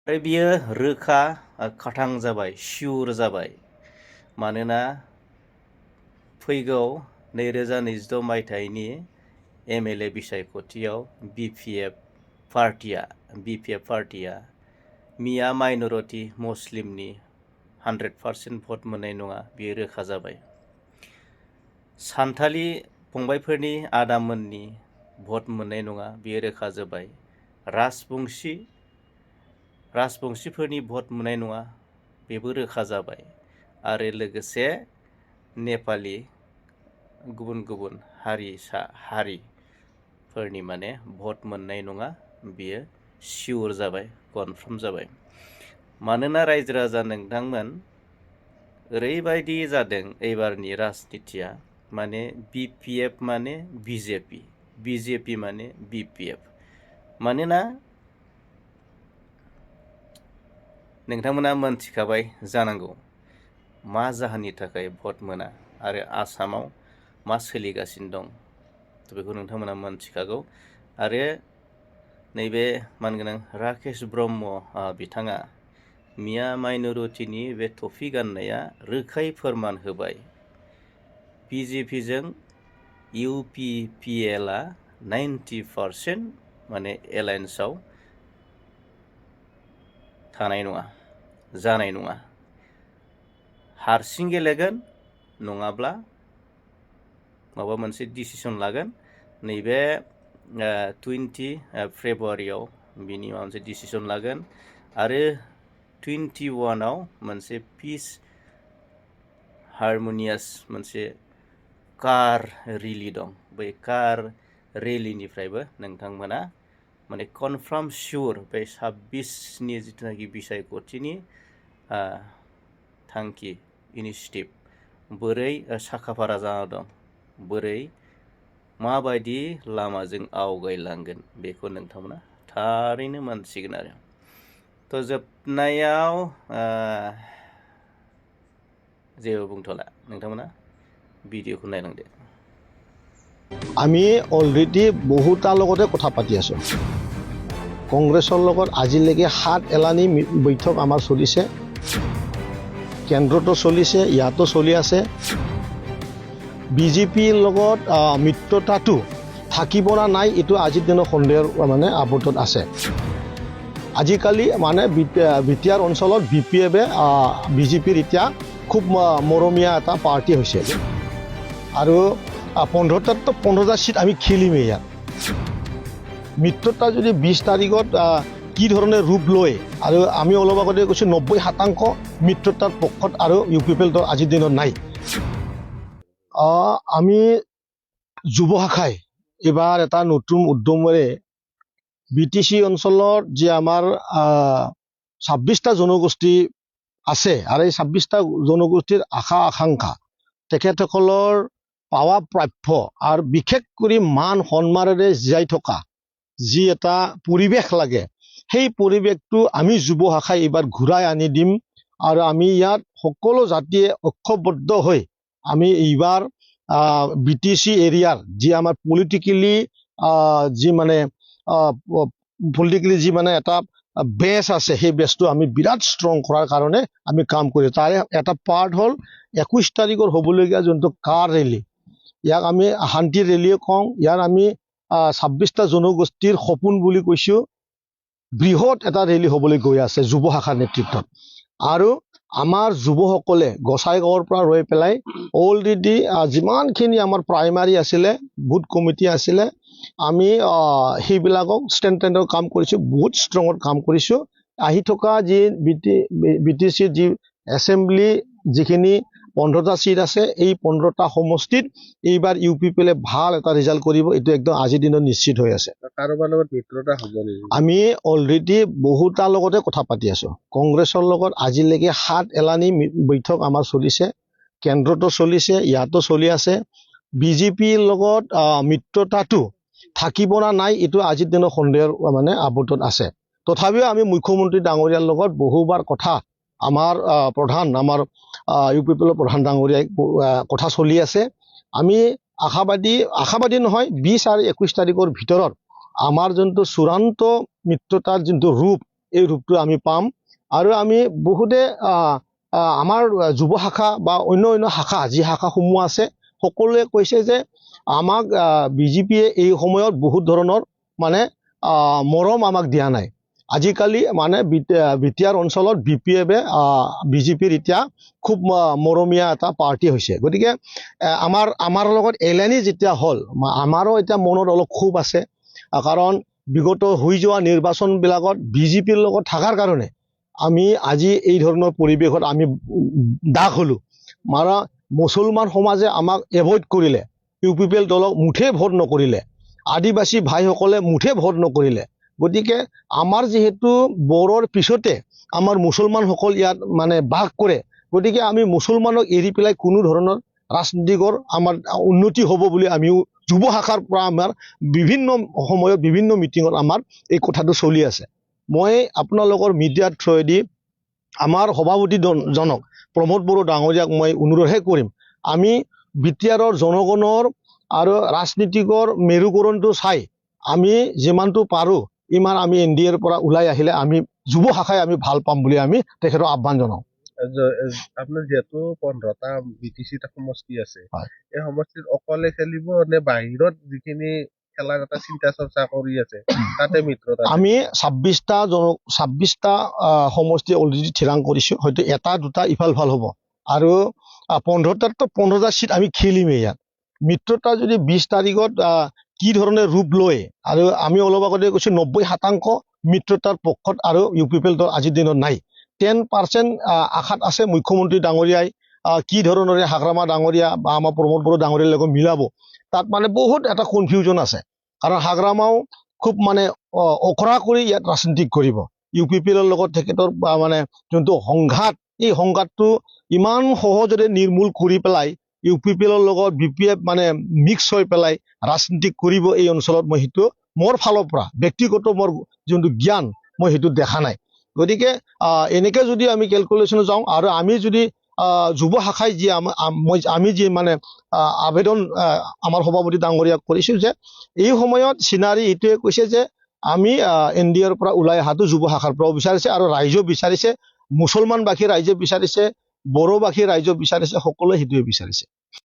आरो बियो रोखा खाथां जाबाय, सिउर जाबाय। मानोना फैगौ 2026 मायथाइनि MLA बिसायख'थियाव BPF पार्टिया मिया माइनरिटि मुस्लिमनि 100% भट मोननाय नङा, बियो रोखा जाबाय। सान्थालि फंबायफोरनि आदामोननि भट मोननाय नङा, बियो रोखा जाबाय। राजबंशिफोरनि भट मोननाय नङा, बेबो रोखा जाबाय। आरो लोगोसे नेपालि गुबुन गुबुन हारिफोरनि भट मोननाय नङा, बियो सिउर जाबाय, कनफार्म जाबाय। मानोना रायजो राजा नोंथांमोन, ओरैबायदि जादों एबारनि राजनितिया, BPF BJP, BJP BPF। मानोना नोंथांमोना मोनथिखाबाय जानांगौ मा जाहोननि थाखाय भट मोना आरो आसामाव मा सोलिगासिनो दं, बेखौ नोंथांमोना मोनथिखागौ। आरो नैबे मानगोनां राकेश ब्रह्म बिथाङा मिया माइनरिटिनि बे टफि गाननाया रोखायै फोरमान होबाय। BJPजों UPPLआ 90% एलायन्सआव थानाय नङा, जानाय नङा। हारसिं गेलेगोन, नङाब्ला माबा मोनसे डिसिसन लागोन। नैबे 20 फेब्रुवारियाव बिनि माबा मोनसे डिसिसन लागोन। आरो 21आव मोनसे पिस हारमनियास मोनसे कार रेलि दं। बै कार रेलिनिफ्रायबो नोंथांमोना कनफार्म सिउर बे 26नि जिथुनाखि बिसायख'थिनि थांखि इनिसियेटिभ बोरै साखाफारा जाना दं, बोरै माबायदि लामाजों आवगायलांगोन, बेखौ नोंथांमोना थारैनो मोनसिगोन आरो। जोबनायाव जेबो बुंथ'ला, नोंथांमोना ভিডিঅ'खौ नायलांदो। আমি অলৰেডি বহুতাৰ লগতে কথা পাতি আছোঁ। কংগ্ৰেছৰ লগত আজিলৈকে 7 এলানি বৈঠক আমাৰ চলিছে, কেন্দ্ৰতো চলিছে, ইয়াতো চলি আছে। BJPৰ লগত মিত্ৰতাটো থাকিব না নাই, এইটো আজিৰ দিনৰ সন্দেহৰ আৱদ্ধত আছে। আজিকালি বিটিআৰ অঞ্চলত BPFে BJPৰ এতিয়া খুব মৰমীয়া এটা পাৰ্টি হৈছে। আৰু 15টা চিট আমি খেলিমেই ইয়াত। মিত্ৰতা যদি 20 তাৰিখত কি ধৰণে ৰূপ লয়, আৰু আমি অলপ আগতে কৈছোঁ 90% মিত্ৰতাৰ পক্ষত আৰু UPPL আজিৰ দিনত নাই। আমি যুৱ শাখাই এইবাৰ এটা নতুন উদ্যমেৰে BTC অঞ্চলত যে আমাৰ 26টা জনগোষ্ঠী আছে, আৰু এই 26টা জনগোষ্ঠীৰ আশা আকাংক্ষা, তেখেতসকলৰ পাৱা প্ৰাপ্য আৰু বিশেষ কৰি মান সন্মানেৰে জীয়াই থকা যি এটা পৰিৱেশ লাগে, সেই পৰিৱেশটো আমি যুৱ শাখাই এইবাৰ ঘূৰাই আনি দিম। আৰু আমি ইয়াত সকলো জাতিয়ে ঐক্যবদ্ধ হৈ আমি এইবাৰ BTC এৰিয়াৰ যি আমাৰ পলিটিকেলি যি এটা বেছ আছে, সেই বেছটো আমি বিৰাট ষ্ট্ৰং কৰাৰ কাৰণে আমি কাম কৰি, তাৰে এটা পাৰ্ট হ'ল 21 তাৰিখৰ হ'বলগীয়া যোনটো কাৰ ৰেলী, ইয়াক আমি শান্তি ৰেলীয়ে কওঁ। ইয়াৰ আমি 26টা জনগোষ্ঠীৰ সপোন বুলি কৈছোঁ। বৃহৎ এটা ৰেলী হ'বলৈ গৈ আছে যুৱ শাখাৰ নেতৃত্বত। আৰু আমাৰ যুৱসকলে গোসাইগাঁৱৰ পৰা ৰৈ পেলাই অলৰেডি যিমানখিনি আমাৰ প্ৰাইমাৰী আছিলে, বুথ কমিটি আছিলে, আমি সেইবিলাকক ষ্টেণ্ডৰ কাম কৰিছোঁ, বহুত ষ্ট্ৰঙত কাম কৰিছোঁ। আহি থকা যি BTCৰ যি এছেম্বলি যিখিনি 15টা চিট আছে, এই 15টা সমষ্টিত এইবাৰ UPPLে ভাল এটা ৰিজাল্ট কৰিব, এইটো একদম আজিৰ দিনত নিশ্চিত হৈ আছে। কাৰোবাৰ লগত মিত্ৰতা হ'ব নেকি? আমি অলৰেডি বহুতাৰ লগতে কথা পাতি আছোঁ। কংগ্ৰেছৰ লগত আজিলৈকে 7 এলানি বৈঠক আমাৰ চলিছে, কেন্দ্ৰতো চলিছে, ইয়াতো চলি আছে। BJPৰ লগত মিত্ৰতাটো থাকিব না নাই, এইটো আজিৰ দিনৰ সন্দেহৰ আৱদ্ধত আছে। তথাপিও আমি মুখ্যমন্ত্ৰী ডাঙৰীয়াৰ লগত বহুবাৰ কথা, আমাৰ UPPLৰ প্ৰধান ডাঙৰীয়াই কথা চলি আছে। আমি আশাবাদী নহয়, 20 আৰু 21 তাৰিখৰ ভিতৰত আমাৰ যোনটো চূড়ান্ত মিত্ৰতাৰ যোনটো ৰূপ, এই ৰূপটো আমি পাম আৰু আমি বহুতে আমাৰ যুৱ শাখা বা অন্য শাখা যি শাখাসমূহ আছে সকলোৱে কৈছে যে আমাক বিজেপিয়ে এই সময়ত বহুত ধৰণৰ মানে মৰম আমাক দিয়া নাই আজিকালি মানে বিটিআৰ অঞ্চলত BPF-এ বিজেপিৰ এতিয়া খুব মৰমীয়া এটা পাৰ্টি হৈছে গতিকে আমাৰ লগত এলানি যেতিয়া হ'ল আমাৰো এতিয়া মনত অলপ ক্ষোভ আছে কাৰণ বিগত হৈ যোৱা নিৰ্বাচনবিলাকত বিজেপিৰ লগত থকাৰ কাৰণে আমি আজি এই ধৰণৰ পৰিৱেশত আমি দাগ হলো মাৰা মুছলমান সমাজে আমাক এভইড কৰিলে UPPL দলক মুঠে ভোট নকৰিলে আদিবাসী ভাইসকলে মুঠে ভোট নকৰিলে গতিকে আমাৰ যেহেতু বড়োৰ পিছতে আমাৰ মুছলমানসকল ইয়াত মানে বাস কৰে গতিকে আমি মুছলমানক এৰি পেলাই কোনো ধৰণৰ ৰাজনীতিকৰ আমাৰ উন্নতি হ'ব বুলি আমিও যুৱ শাখাৰ পৰা আমাৰ বিভিন্ন সময়ত বিভিন্ন মিটিঙত আমাৰ এই কথাটো চলি আছে মই আপোনালোকৰ মিডিয়াৰ থ্ৰুৱেদি আমাৰ সভাপতি জনক প্ৰমোদ বড়ো ডাঙৰীয়াক মই অনুৰোধহে কৰিম আমি বিটিআৰৰ জনগণৰ আৰু ৰাজনীতিকৰ মেৰুকৰণটো চাই আমি যিমানটো পাৰোঁ ইমান আমি NDAৰ পৰা ওলাই আহিলে আমি যুৱ শাখাই আমি ভাল পাম বুলি আমি তেখেতক আহ্বান জনাওঁ আপোনাৰ যেহেতু 15টা BTC সমষ্টি আছে হয়। এই সমষ্টিত অকলে খেলিব নে বাহিৰত যিখিনি খেলাৰ এটা চিন্তা চৰ্চা কৰি আছে তাতে মিত্ৰতা আমি 26টা সমষ্টি অলৰেডি থিৰাং কৰিছোঁ হয়তো এটা দুটা ইফাল ভাল হ'ব আৰু 15টা চিট আমি খেলিমেই ইয়াত মিত্ৰতা যদি 20 তাৰিখত কি ধৰণে ৰূপ লয় আৰু আমি অলপ আগতে কৈছোঁ 90% মিত্ৰতাৰ পক্ষত আৰু UPPL দল আজিৰ দিনত নাই 10% আশাত আছে মুখ্যমন্ত্ৰী ডাঙৰীয়াই কি ধৰণৰে হাগ্ৰামা ডাঙৰীয়া বা আমাৰ প্ৰমোদ বড়ো ডাঙৰীয়াৰ লগত মিলাব তাত মানে বহুত এটা কনফিউজন আছে কাৰণ হাগ্ৰামাও খুব মানে অখৰা কৰি ইয়াত ৰাজনীতি কৰিব UPPLৰ লগত তেখেতৰ মানে যোনটো সংঘাত এই সংঘাতটো ইমান সহজৰে নিৰ্মূল কৰি পেলাই UPPLৰ লগত BPF মানে মিক্স হৈ পেলাই ৰাজনীতি কৰিব এই অঞ্চলত মই সেইটো মোৰ ফালৰ পৰা ব্যক্তিগত মোৰ যোনটো জ্ঞান মই সেইটো দেখা নাই গতিকে এনেকৈ যদি আমি কেলকুলেশ্যন যাওঁ আৰু আমি যদি যুৱ শাখাই যি আমি যি মানে আবেদন আমাৰ সভাপতি ডাঙৰীয়াক কৰিছোঁ যে এই সময়ত চিনাৰী এইটোৱে কৈছে যে আমি NDAৰ পৰা ওলাই অহাটো যুৱ শাখাৰ পৰাও বিচাৰিছে আৰু ৰাইজেও বিচাৰিছে মুছলমানবাসী ৰাইজে বিচাৰিছে বড়োবাসী ৰাইজেও বিচাৰিছে সকলোৱে সেইটোৱে বিচাৰিছে